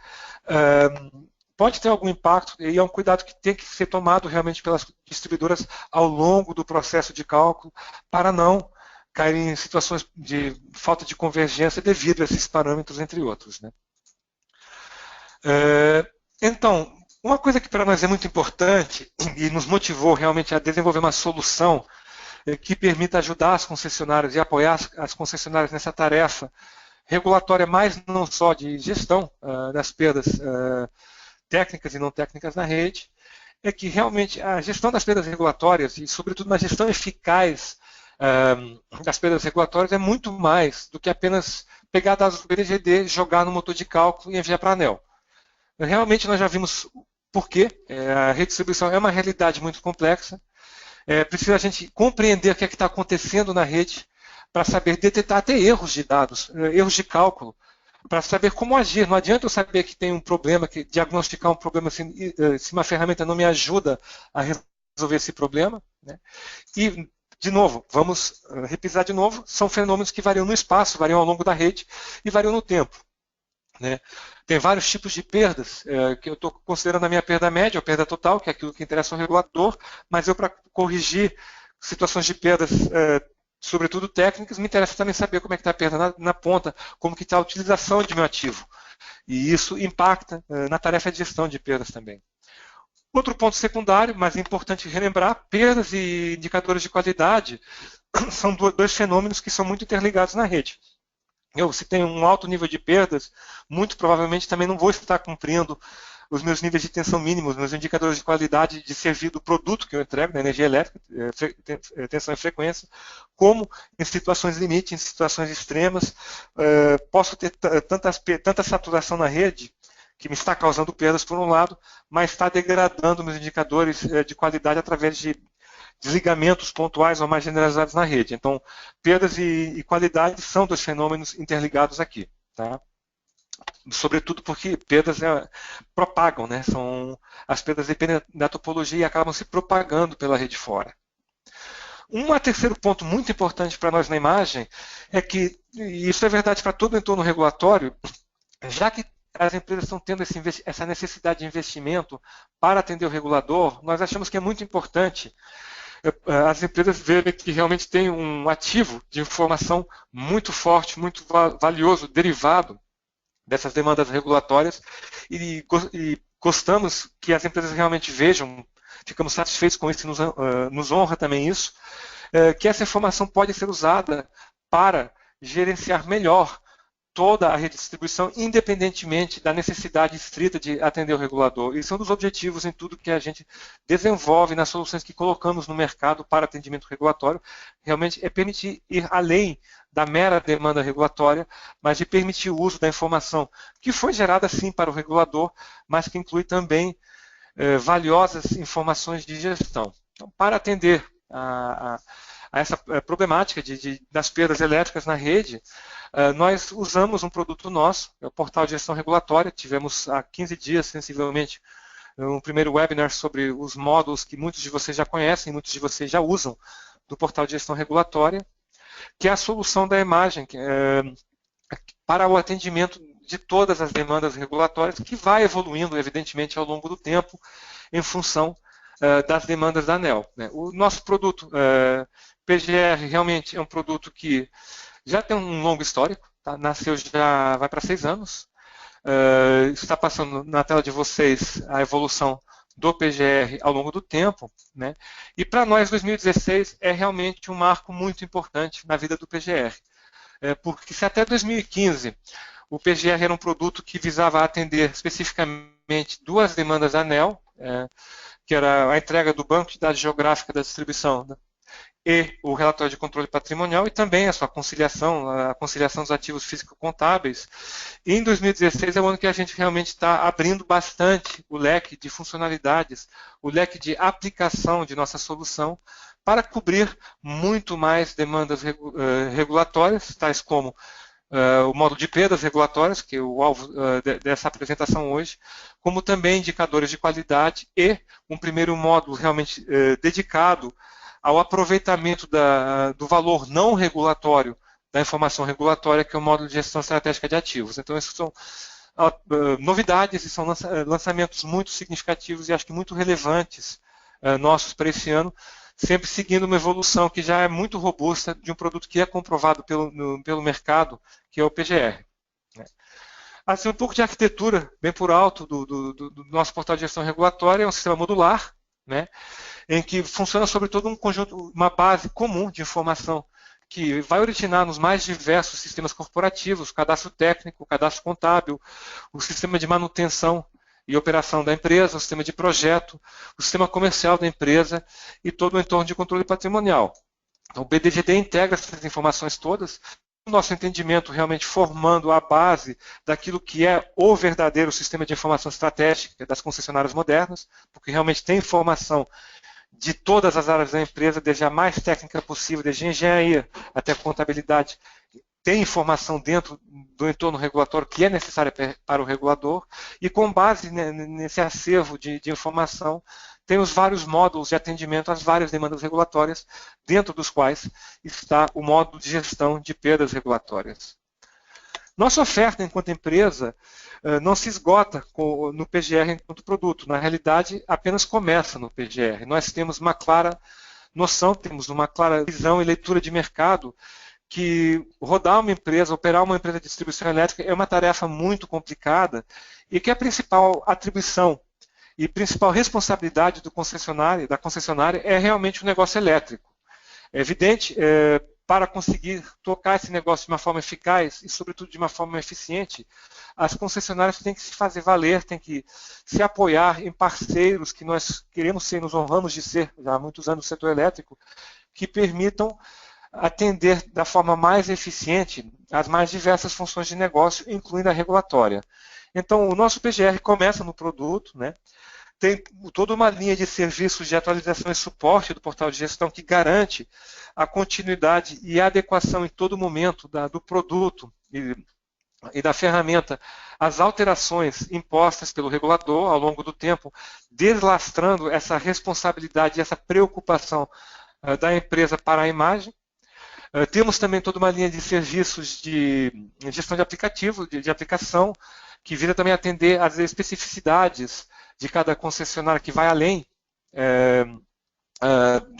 pode ter algum impacto e é um cuidado que tem que ser tomado realmente pelas distribuidoras ao longo do processo de cálculo para não cair em situações de falta de convergência devido a esses parâmetros, entre outros. Né? Então, uma coisa que para nós é muito importante e nos motivou realmente a desenvolver uma solução que permita ajudar as concessionárias e apoiar as concessionárias nessa tarefa regulatória, mas não só de gestão das perdas técnicas e não técnicas na rede, é que realmente a gestão das perdas regulatórias e, sobretudo, uma gestão eficaz das perdas regulatórias é muito mais do que apenas pegar dados do BDGD, jogar no motor de cálculo e enviar para a ANEEL. Realmente nós já vimos por quê. A redistribuição é uma realidade muito complexa. Precisa a gente compreender o que é que está acontecendo na rede para saber detectar até erros de dados, erros de cálculo, para saber como agir. Não adianta eu saber que tem um problema, que diagnosticar um problema se uma ferramenta não me ajuda a resolver esse problema. Né? E, de novo, vamos repisar de novo, são fenômenos que variam no espaço, variam ao longo da rede e variam no tempo. Né? Tem vários tipos de perdas, que eu estou considerando a minha perda média, ou perda total, que é aquilo que interessa ao regulador, mas eu, para corrigir situações de perdas, sobretudo técnicas, me interessa também saber como é que está a perda na ponta, como que está a utilização de meu ativo. E isso impacta na tarefa de gestão de perdas também. Outro ponto secundário, mas é importante relembrar, perdas e indicadores de qualidade são dois fenômenos que são muito interligados na rede. Se tenho um alto nível de perdas, muito provavelmente também não vou estar cumprindo os meus níveis de tensão mínimos, meus indicadores de qualidade de servir do produto que eu entrego, da energia elétrica, tensão e frequência, como em situações limite, em situações extremas, posso ter tanta saturação na rede que me está causando perdas por um lado, mas está degradando meus indicadores de qualidade através de desligamentos pontuais ou mais generalizados na rede. Então, perdas e qualidade são dois fenômenos interligados aqui. Tá? Sobretudo porque perdas propagam, né? As perdas dependem da topologia e acabam se propagando pela rede fora. Um terceiro ponto muito importante para nós na imagem é que, e isso é verdade para todo o entorno regulatório, já que as empresas estão tendo essa necessidade de investimento para atender o regulador, nós achamos que é muito importante as empresas verem que realmente tem um ativo de informação muito forte, muito valioso, derivado dessas demandas regulatórias, e gostamos que as empresas realmente vejam, ficamos satisfeitos com isso e nos honra também isso, que essa informação pode ser usada para gerenciar melhor toda a redistribuição, independentemente da necessidade estrita de atender o regulador. Isso é um dos objetivos em tudo que a gente desenvolve nas soluções que colocamos no mercado para atendimento regulatório, realmente é permitir ir além da mera demanda regulatória, mas de permitir o uso da informação que foi gerada sim para o regulador, mas que inclui também valiosas informações de gestão. Então, para atender a essa problemática das perdas elétricas na rede, nós usamos um produto nosso, é o Portal de Gestão Regulatória. Tivemos há 15 dias, sensivelmente, um primeiro webinar sobre os módulos que muitos de vocês já conhecem, muitos de vocês já usam, do Portal de Gestão Regulatória, que é a solução da imagem para o atendimento de todas as demandas regulatórias, que vai evoluindo, evidentemente, ao longo do tempo, em função das demandas da ANEEL. Né? O nosso produto PGR realmente é um produto que já tem um longo histórico, tá? Nasceu já vai para 6 anos, está passando na tela de vocês a evolução do PGR ao longo do tempo, né? E para nós 2016 é realmente um marco muito importante na vida do PGR, porque se até 2015 o PGR era um produto que visava atender especificamente duas demandas da ANEEL, que era a entrega do banco de dados geográfica da distribuição, né? E o relatório de controle patrimonial e também a sua conciliação, a conciliação dos ativos físico-contábeis. E em 2016 é o ano que a gente realmente está abrindo bastante o leque de funcionalidades, o leque de aplicação de nossa solução para cobrir muito mais demandas regulatórias, tais como o módulo de perdas regulatórias, que é o alvo dessa apresentação hoje, como também indicadores de qualidade e um primeiro módulo realmente dedicado ao aproveitamento do valor não regulatório da informação regulatória, que é o módulo de gestão estratégica de ativos. Então, essas são novidades e são lançamentos muito significativos e acho que muito relevantes nossos para esse ano, sempre seguindo uma evolução que já é muito robusta de um produto que é comprovado pelo mercado, que é o PGR. Né? Assim, um pouco de arquitetura, bem por alto, do nosso portal de gestão regulatória, é um sistema modular, né, em que funciona sobretudo um conjunto, uma base comum de informação que vai originar nos mais diversos sistemas corporativos, o cadastro técnico, o cadastro contábil, o sistema de manutenção e operação da empresa, o sistema de projeto, o sistema comercial da empresa e todo o entorno de controle patrimonial. Então, o BDGD integra essas informações todas, o nosso entendimento realmente formando a base daquilo que é o verdadeiro sistema de informação estratégica das concessionárias modernas, porque realmente tem informação de todas as áreas da empresa, desde a mais técnica possível, desde engenharia até contabilidade, tem informação dentro do entorno regulatório que é necessária para o regulador, e com base nesse acervo de informação, tem os vários módulos de atendimento às várias demandas regulatórias, dentro dos quais está o módulo de gestão de perdas regulatórias. Nossa oferta enquanto empresa não se esgota no PGR enquanto produto, na realidade apenas começa no PGR. Nós temos uma clara noção, temos uma clara visão e leitura de mercado que rodar uma empresa, operar uma empresa de distribuição elétrica é uma tarefa muito complicada e que a principal atribuição e principal responsabilidade do concessionário, da concessionária é realmente o negócio elétrico. É evidente, para conseguir tocar esse negócio de uma forma eficaz e, sobretudo, de uma forma eficiente, as concessionárias têm que se fazer valer, têm que se apoiar em parceiros que nós queremos ser, nos honramos de ser já há muitos anos no setor elétrico, que permitam atender da forma mais eficiente as mais diversas funções de negócio, incluindo a regulatória. Então, o nosso PGR começa no produto, né? Tem toda uma linha de serviços de atualização e suporte do portal de gestão que garante a continuidade e a adequação em todo momento do produto e da ferramenta às alterações impostas pelo regulador ao longo do tempo, deslastrando essa responsabilidade e essa preocupação da empresa para a imagem. Temos também toda uma linha de serviços de gestão de aplicativo, de aplicação, que visa também atender às especificidades de cada concessionária, que vai além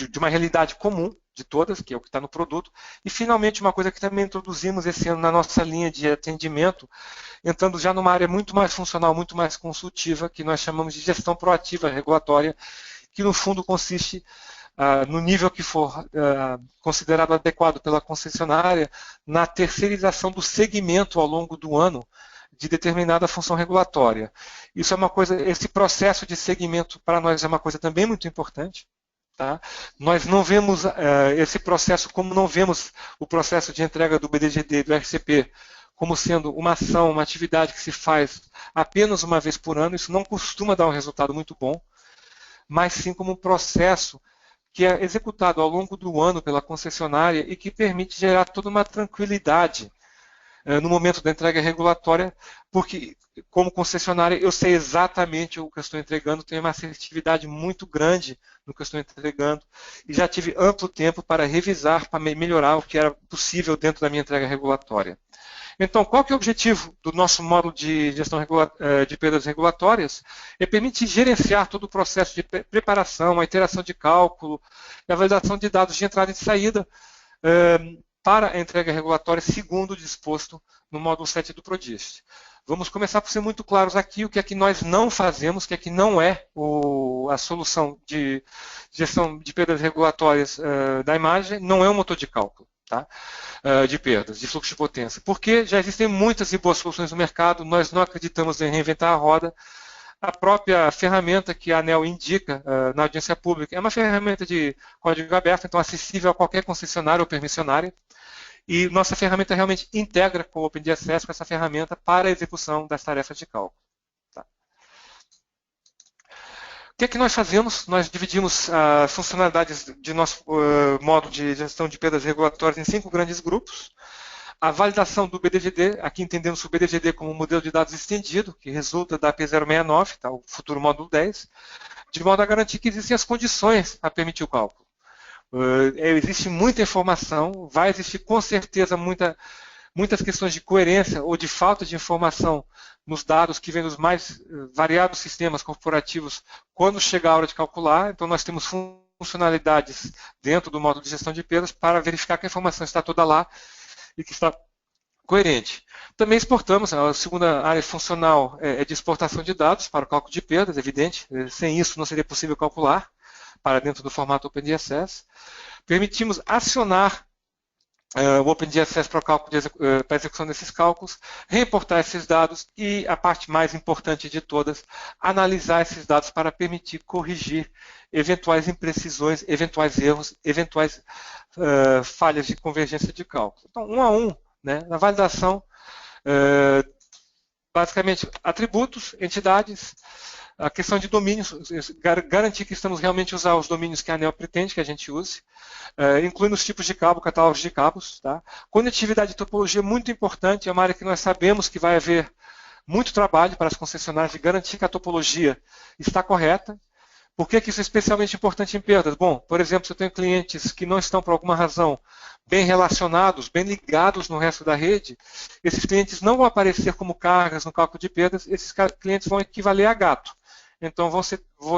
de uma realidade comum de todas, que é o que está no produto. E, finalmente, uma coisa que também introduzimos esse ano na nossa linha de atendimento, entrando já numa área muito mais funcional, muito mais consultiva, que nós chamamos de gestão proativa regulatória, que, no fundo, consiste no nível que for considerado adequado pela concessionária, na terceirização do segmento ao longo do ano de determinada função regulatória. Isso é uma coisa, esse processo de segmento para nós é uma coisa também muito importante. Tá? Nós não vemos esse processo como não vemos o processo de entrega do BDGD e do RCP como sendo uma ação, uma atividade que se faz apenas uma vez por ano. Isso não costuma dar um resultado muito bom, mas sim como um processo que é executado ao longo do ano pela concessionária e que permite gerar toda uma tranquilidade no momento da entrega regulatória, porque, como concessionária, eu sei exatamente o que eu estou entregando, tenho uma assertividade muito grande no que eu estou entregando e já tive amplo tempo para revisar, para melhorar o que era possível dentro da minha entrega regulatória. Então, qual que é o objetivo do nosso módulo de gestão de perdas regulatórias? É permitir gerenciar todo o processo de preparação, a iteração de cálculo e a validação de dados de entrada e de saída para a entrega regulatória, segundo o disposto no módulo 7 do PRODIST. Vamos começar por ser muito claros aqui o que é que nós não fazemos, o que é que não é a solução de gestão de perdas regulatórias da imagem, não é um motor de cálculo. Tá? De perdas, de fluxo de potência. Porque já existem muitas e boas soluções no mercado, nós não acreditamos em reinventar a roda. A própria ferramenta que a ANEEL indica na audiência pública é uma ferramenta de código aberto, então acessível a qualquer concessionário ou permissionária. E nossa ferramenta realmente integra com o OpenDSS, com essa ferramenta para a execução das tarefas de cálculo. Tá? O que é que nós fazemos? Nós dividimos as funcionalidades de nosso modo de gestão de perdas regulatórias em 5 grandes grupos. A validação do BDGD, aqui entendemos o BDGD como um modelo de dados estendido, que resulta da P069, tá, o futuro módulo 10, de modo a garantir que existem as condições para permitir o cálculo. Existe muita informação, vai existir com certeza muitas questões de coerência ou de falta de informação nos dados que vêm dos mais variados sistemas corporativos quando chega a hora de calcular. Então, nós temos funcionalidades dentro do módulo de gestão de perdas para verificar que a informação está toda lá e que está coerente. Também exportamos, a segunda área funcional é de exportação de dados para o cálculo de perdas, evidente. Sem isso, não seria possível calcular para dentro do formato OpenDSS. Permitimos acionar o OpenDSS para o cálculo para a execução desses cálculos, reimportar esses dados e, a parte mais importante de todas, analisar esses dados para permitir corrigir eventuais imprecisões, eventuais erros, eventuais falhas de convergência de cálculo. Então, um a um, né, na validação, basicamente, atributos, entidades, a questão de domínios, garantir que estamos realmente usar os domínios que a ANEEL pretende que a gente use, incluindo os tipos de cabo, catálogos de cabos. Tá? Conectividade e topologia, muito importante, é uma área que nós sabemos que vai haver muito trabalho para as concessionárias de garantir que a topologia está correta. Por que isso é especialmente importante em perdas? Bom, por exemplo, se eu tenho clientes que não estão, por alguma razão, bem relacionados, bem ligados no resto da rede, esses clientes não vão aparecer como cargas no cálculo de perdas, esses clientes vão equivaler a gato. Então, vou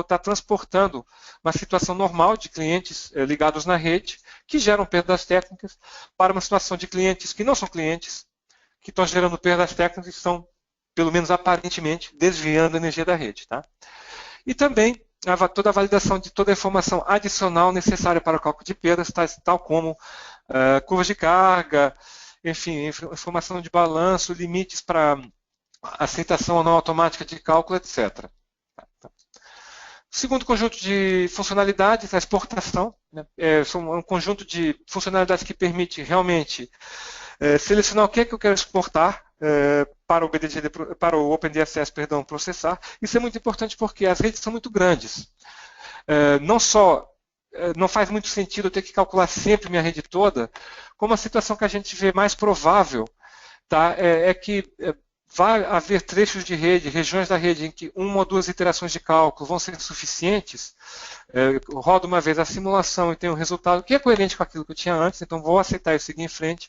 estar transportando uma situação normal de clientes ligados na rede, que geram perdas técnicas, para uma situação de clientes que não são clientes, que estão gerando perdas técnicas e estão, pelo menos aparentemente, desviando a energia da rede. Tá? E também toda a validação de toda a informação adicional necessária para o cálculo de perdas, tal como curvas de carga, enfim, informação de balanço, limites para aceitação ou não automática de cálculo, etc. O segundo conjunto de funcionalidades, a exportação, né? São um conjunto de funcionalidades que permite realmente selecionar o que é que eu quero exportar para o BDGD, para o OpenDSS, perdão, processar. Isso é muito importante porque as redes são muito grandes. Não faz muito sentido eu ter que calcular sempre minha rede toda, como a situação que a gente vê mais provável, tá, é que vai haver trechos de rede, regiões da rede em que uma ou duas iterações de cálculo vão ser suficientes. Eu rodo uma vez a simulação e tenho um resultado que é coerente com aquilo que eu tinha antes, então vou aceitar e seguir em frente.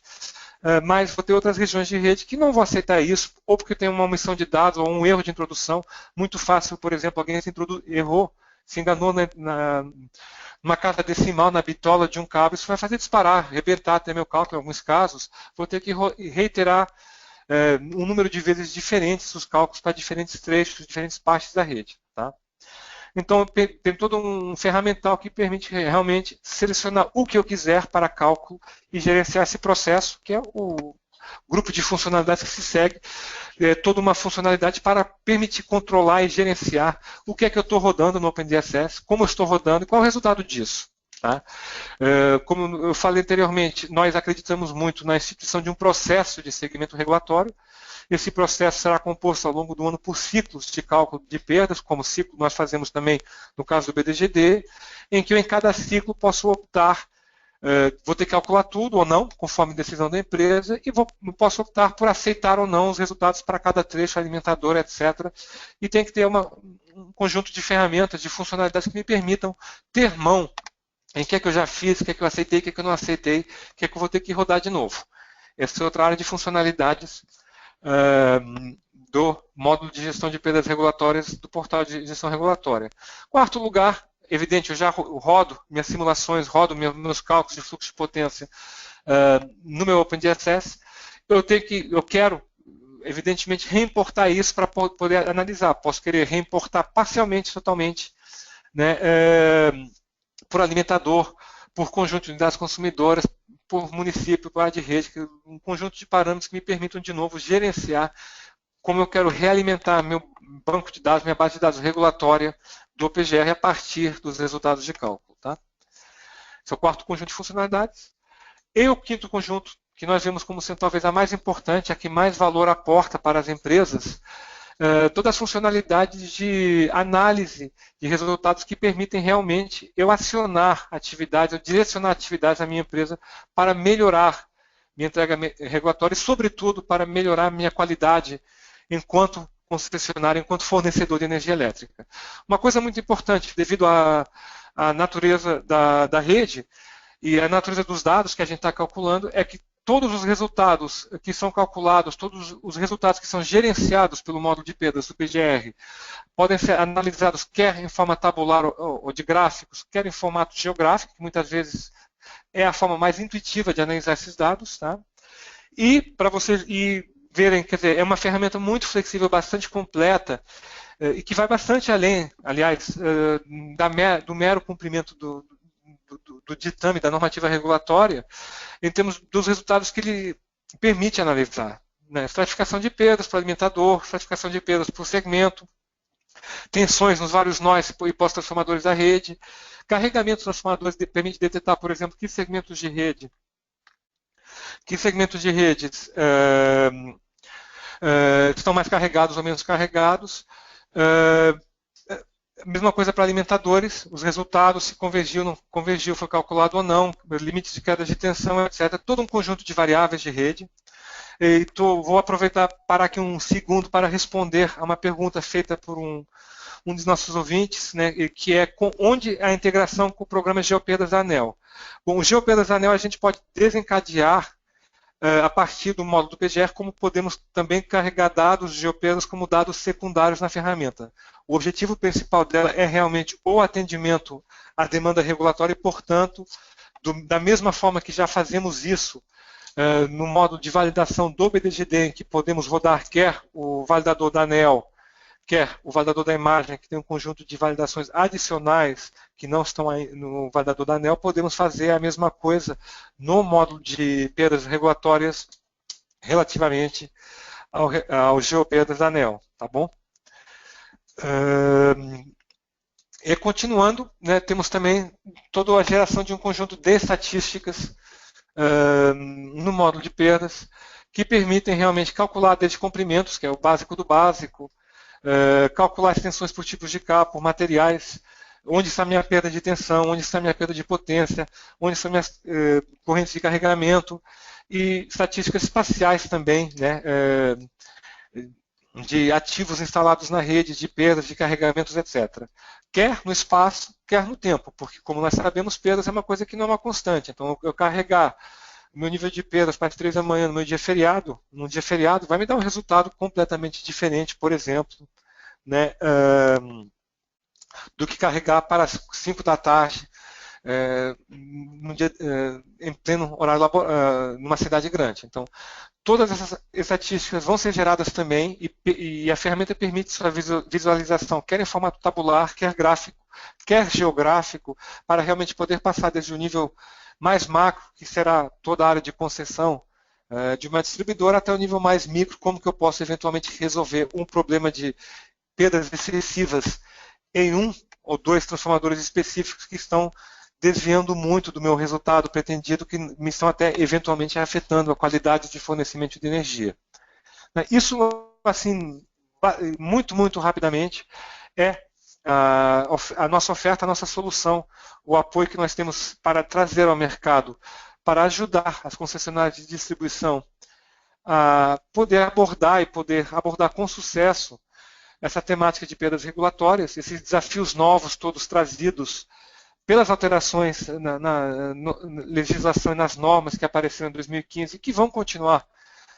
Mas vou ter outras regiões de rede que não vão aceitar isso, ou porque tem uma omissão de dados ou um erro de introdução. Muito fácil, por exemplo, alguém errou, se enganou numa casa decimal, na bitola de um cabo, isso vai fazer disparar, rebentar até meu cálculo em alguns casos. Vou ter que reiterar um número de vezes diferentes os cálculos para diferentes trechos, diferentes partes da rede. Tá? Então, tem todo um ferramental que permite realmente selecionar o que eu quiser para cálculo e gerenciar esse processo, que é o grupo de funcionalidades que se segue, toda uma funcionalidade para permitir controlar e gerenciar o que é que eu estou rodando no OpenDSS, como eu estou rodando e qual é o resultado disso. Tá? Como eu falei anteriormente, nós acreditamos muito na instituição de um processo de segmento regulatório. Esse processo será composto ao longo do ano por ciclos de cálculo de perdas, como ciclo nós fazemos também no caso do BDGD, em que eu em cada ciclo posso optar, vou ter que calcular tudo ou não, conforme decisão da empresa, e posso optar por aceitar ou não os resultados para cada trecho, alimentador, etc. E tem que ter um conjunto de ferramentas, de funcionalidades que me permitam ter mão em que é que eu já fiz, o que é que eu aceitei, o que é que eu não aceitei, o que é que eu vou ter que rodar de novo. Essa é outra área de funcionalidades do módulo de gestão de perdas regulatórias do portal de gestão regulatória. Quarto lugar, evidente, eu já rodo minhas simulações, rodo meus cálculos de fluxo de potência no meu OpenDSS. Eu quero, evidentemente, reimportar isso para poder analisar. Posso querer reimportar parcialmente, totalmente, né, por alimentador, por conjunto de unidades consumidoras, por município, por área de rede, um conjunto de parâmetros que me permitam, de novo, gerenciar como eu quero realimentar meu banco de dados, minha base de dados regulatória do OPGR a partir dos resultados de cálculo. Tá? Esse é o quarto conjunto de funcionalidades. E o quinto conjunto, que nós vemos como sendo talvez a mais importante, a que mais valor aporta para as empresas, todas as funcionalidades de análise de resultados que permitem realmente eu acionar atividades, eu direcionar atividades na minha empresa para melhorar minha entrega regulatória e, sobretudo, para melhorar minha qualidade enquanto concessionário, enquanto fornecedor de energia elétrica. Uma coisa muito importante, devido à natureza da rede e à natureza dos dados que a gente está calculando, é que todos os resultados que são calculados, todos os resultados que são gerenciados pelo módulo de perdas do PGR, podem ser analisados quer em forma tabular ou de gráficos, quer em formato geográfico, que muitas vezes é a forma mais intuitiva de analisar esses dados. Tá? E para vocês verem, quer dizer, é uma ferramenta muito flexível, bastante completa, e que vai bastante além, aliás, do mero cumprimento do ditame, da normativa regulatória, em termos dos resultados que ele permite analisar. Né? Estratificação de perdas por alimentador, estratificação de perdas por segmento, tensões nos vários nós e pós-transformadores da rede, carregamento transformadores permite detectar, por exemplo, que segmentos de redes estão mais carregados ou menos carregados. Mesma coisa para alimentadores, os resultados, se convergiu, não convergiu, foi calculado ou não, limites de queda de tensão, etc. Todo um conjunto de variáveis de rede. Vou aproveitar, parar aqui um segundo para responder a uma pergunta feita por um dos nossos ouvintes, né, que é onde a integração com o programa Geoperdas da ANEEL. Bom, o Geoperdas da ANEEL a gente pode desencadear a partir do módulo do PGR, como podemos também carregar dados de geoperdas como dados secundários na ferramenta. O objetivo principal dela é realmente o atendimento à demanda regulatória e, portanto, da mesma forma que já fazemos isso no módulo de validação do BDGD, em que podemos rodar quer o validador da ANEEL, quer o validador da imagem, que tem um conjunto de validações adicionais que não estão aí no validador da ANEEL, podemos fazer a mesma coisa no módulo de perdas regulatórias relativamente ao geoperdas da ANEEL, tá bom? E continuando, né, temos também toda a geração de um conjunto de estatísticas no módulo de perdas, que permitem realmente calcular descomprimentos, que é o básico do básico, calcular as tensões por tipos de cabo, por materiais, onde está a minha perda de tensão, onde está a minha perda de potência, onde estão minhas correntes de carregamento, e estatísticas espaciais também, né, de ativos instalados na rede, de perdas, de carregamentos, etc. Quer no espaço, quer no tempo, porque, como nós sabemos, perdas é uma coisa que não é uma constante. Então, eu carregar o meu nível de perdas para as 3 da manhã num dia feriado, vai me dar um resultado completamente diferente, por exemplo, né, do que carregar para as 5 da tarde, em pleno horário numa cidade grande. Então, todas essas estatísticas vão ser geradas também e a ferramenta permite sua visualização, quer em formato tabular, quer gráfico, quer geográfico, para realmente poder passar desde o nível mais macro, que será toda a área de concessão de uma distribuidora, até o nível mais micro, como que eu posso eventualmente resolver um problema de perdas excessivas em um ou dois transformadores específicos que estão desviando muito do meu resultado pretendido, que me estão até eventualmente afetando a qualidade de fornecimento de energia. Isso, assim, muito rapidamente, é a nossa oferta, a nossa solução, o apoio que nós temos para trazer ao mercado, para ajudar as concessionárias de distribuição a poder abordar com sucesso essa temática de perdas regulatórias, esses desafios novos todos trazidos pelas alterações na legislação e nas normas que apareceram em 2015 e que vão continuar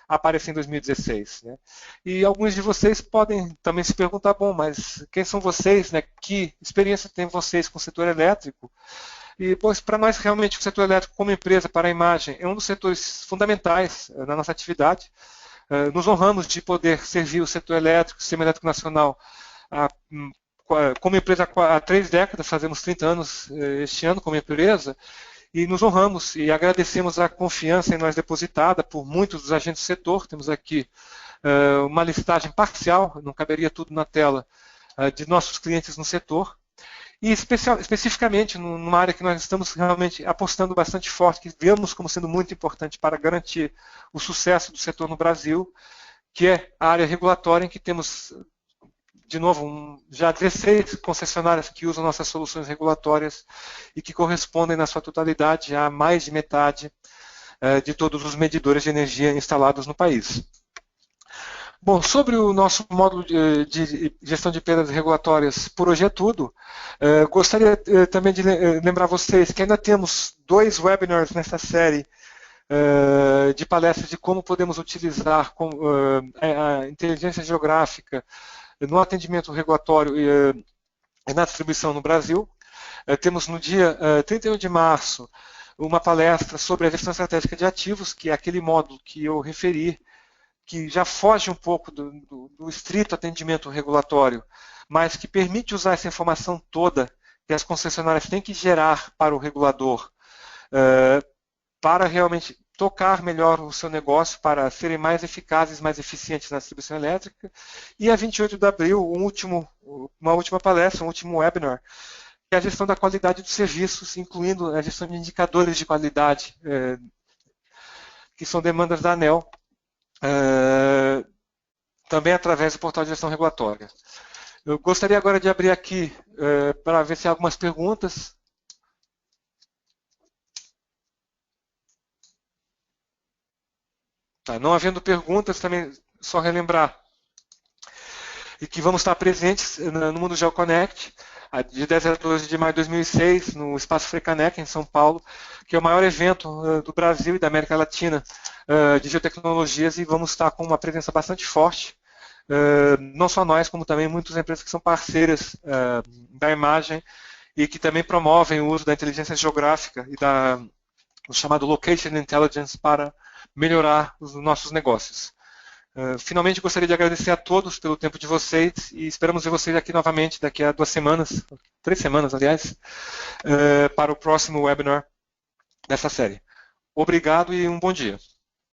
a aparecer em 2016. Né? E alguns de vocês podem também se perguntar, bom, mas quem são vocês? Né? Que experiência tem vocês com o setor elétrico? E, pois, para nós, realmente, o setor elétrico como empresa para a imagem é um dos setores fundamentais na nossa atividade. Nos honramos de poder servir o setor elétrico, o Sistema Elétrico Nacional, como empresa há 3 décadas, fazemos 30 anos este ano como empresa, e nos honramos e agradecemos a confiança em nós depositada por muitos dos agentes do setor. Temos aqui uma listagem parcial, não caberia tudo na tela, de nossos clientes no setor, e especificamente numa área que nós estamos realmente apostando bastante forte, que vemos como sendo muito importante para garantir o sucesso do setor no Brasil, que é a área regulatória, em que temos, de novo, já 16 concessionárias que usam nossas soluções regulatórias e que correspondem na sua totalidade a mais de metade de todos os medidores de energia instalados no país. Bom, sobre o nosso módulo de gestão de perdas regulatórias, por hoje é tudo. Gostaria também de lembrar vocês que ainda temos 2 webinars nessa série de palestras de como podemos utilizar a inteligência geográfica no atendimento regulatório e na distribuição no Brasil. Temos no dia 31 de março uma palestra sobre a gestão estratégica de ativos, que é aquele módulo que eu referi, que já foge um pouco do estrito atendimento regulatório, mas que permite usar essa informação toda que as concessionárias têm que gerar para o regulador para realmente tocar melhor o seu negócio, para serem mais eficazes, mais eficientes na distribuição elétrica. E a 28 de abril, uma última palestra, um último webinar, que é a gestão da qualidade dos serviços, incluindo a gestão de indicadores de qualidade, que são demandas da ANEEL, também através do portal de gestão regulatória. Eu gostaria agora de abrir aqui para ver se há algumas perguntas. Tá, não havendo perguntas, também só relembrar e que vamos estar presentes no Mundo GeoConnect, de 10 a 12 de maio de 2006, no Espaço Frecanec, em São Paulo, que é o maior evento do Brasil e da América Latina de geotecnologias, e vamos estar com uma presença bastante forte, não só nós, como também muitas empresas que são parceiras da imagem e que também promovem o uso da inteligência geográfica e do chamado Location Intelligence para melhorar os nossos negócios. Finalmente, gostaria de agradecer a todos pelo tempo de vocês e esperamos ver vocês aqui novamente daqui a 2 semanas, 3 semanas, aliás, para o próximo webinar dessa série. Obrigado e um bom dia.